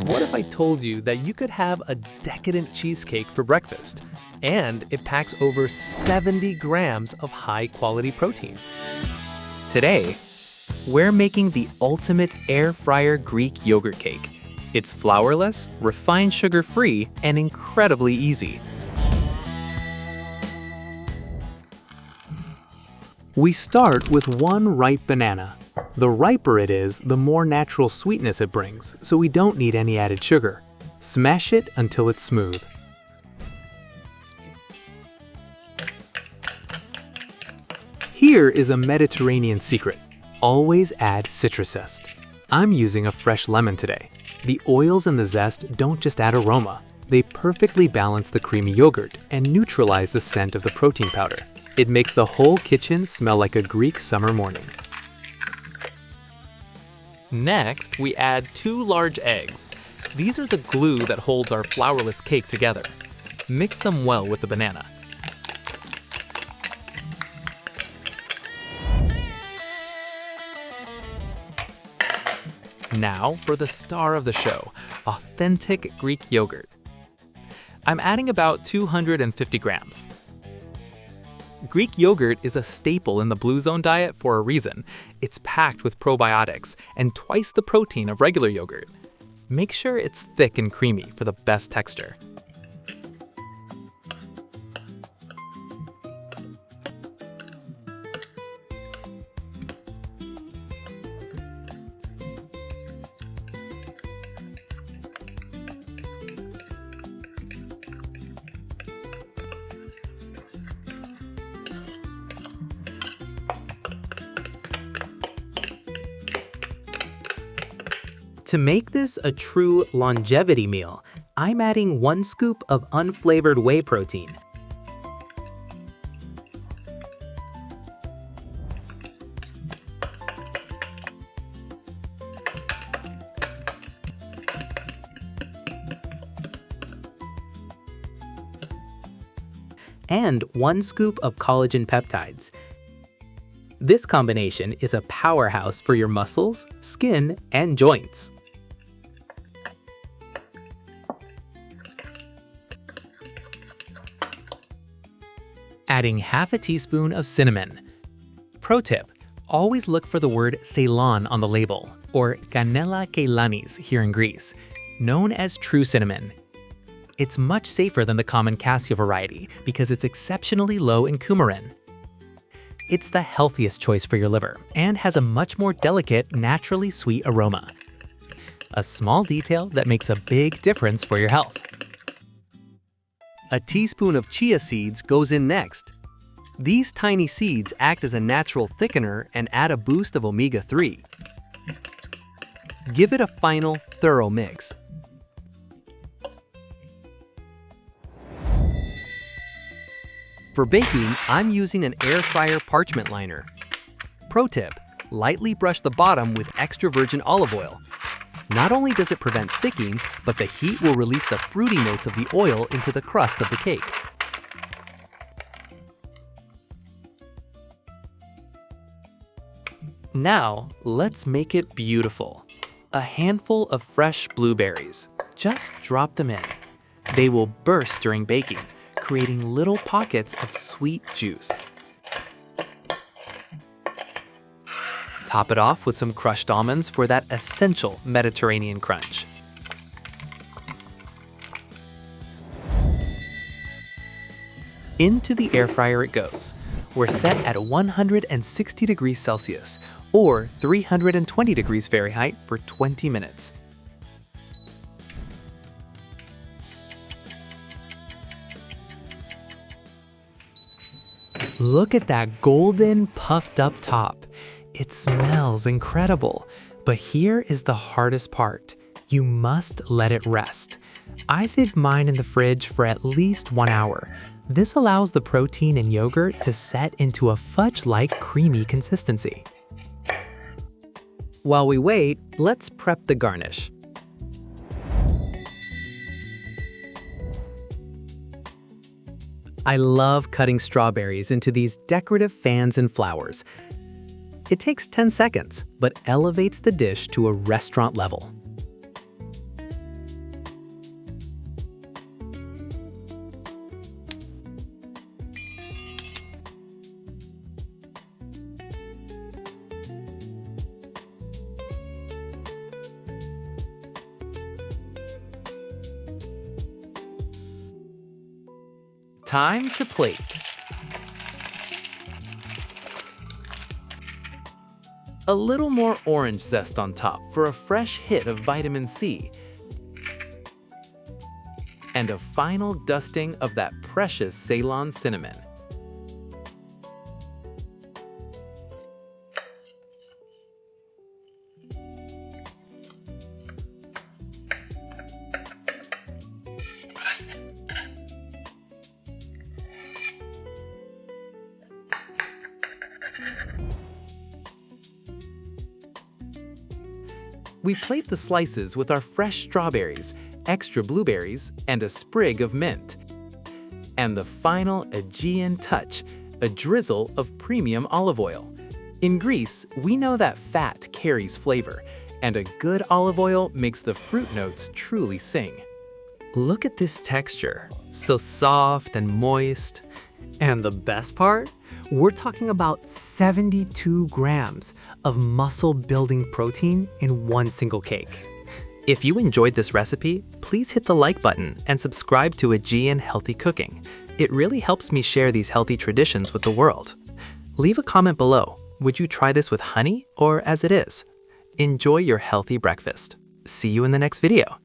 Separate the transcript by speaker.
Speaker 1: What if I told you that you could have a decadent cheesecake for breakfast, and it packs over 70 grams of high-quality protein? Today, we're making the ultimate air fryer Greek yogurt cake. It's flourless, refined sugar-free, and incredibly easy. We start with one ripe banana. The riper it is, the more natural sweetness it brings, so we don't need any added sugar. Smash it until it's smooth. Here is a Mediterranean secret. Always add citrus zest. I'm using a fresh lemon today. The oils and the zest don't just add aroma. They perfectly balance the creamy yogurt and neutralize the scent of the protein powder. It makes the whole kitchen smell like a Greek summer morning. Next, we add 2 large eggs. These are the glue that holds our flourless cake together. Mix them well with the banana. Now for the star of the show, authentic Greek yogurt. I'm adding about 250 grams. Greek yogurt is a staple in the Blue Zone diet for a reason. It's packed with probiotics and twice the protein of regular yogurt. Make sure it's thick and creamy for the best texture. To make this a true longevity meal, I'm adding 1 scoop of unflavored whey protein. And 1 scoop of collagen peptides. This combination is a powerhouse for your muscles, skin, and joints. Adding half a teaspoon of cinnamon. Pro tip, always look for the word Ceylon on the label, or Canέλα Κεϋλάνης here in Greece, known as true cinnamon. It's much safer than the common Cassia variety because it's exceptionally low in coumarin. It's the healthiest choice for your liver and has a much more delicate, naturally sweet aroma. A small detail that makes a big difference for your health. A teaspoon of chia seeds goes in next. These tiny seeds act as a natural thickener and add a boost of omega-3. Give it a final, thorough mix. For baking, I'm using an air fryer parchment liner. Pro tip, lightly brush the bottom with extra virgin olive oil. Not only does it prevent sticking, but the heat will release the fruity notes of the oil into the crust of the cake. Now, let's make it beautiful. A handful of fresh blueberries. Just drop them in. They will burst during baking, creating little pockets of sweet juice. Top it off with some crushed almonds for that essential Mediterranean crunch. Into the air fryer it goes. We're set at 160 degrees Celsius, or 320 degrees Fahrenheit for 20 minutes. Look at that golden, puffed up top. It smells incredible, but here is the hardest part. You must let it rest. I've hid mine in the fridge for at least 1 hour. This allows the protein in yogurt to set into a fudge-like creamy consistency. While we wait, let's prep the garnish. I love cutting strawberries into these decorative fans and flowers. It takes 10 seconds, but elevates the dish to a restaurant level. Time to plate. A little more orange zest on top for a fresh hit of vitamin C. And a final dusting of that precious Ceylon cinnamon. We plate the slices with our fresh strawberries, extra blueberries, and a sprig of mint. And the final Aegean touch, a drizzle of premium olive oil. In Greece, we know that fat carries flavor, and a good olive oil makes the fruit notes truly sing. Look at this texture, so soft and moist.
Speaker 2: And the best part? We're talking about 72 grams of muscle-building protein in one single cake.
Speaker 1: If you enjoyed this recipe, please hit the like button and subscribe to Aegean Healthy Cooking. It really helps me share these healthy traditions with the world. Leave a comment below. Would you try this with honey or as it is? Enjoy your healthy breakfast. See you in the next video.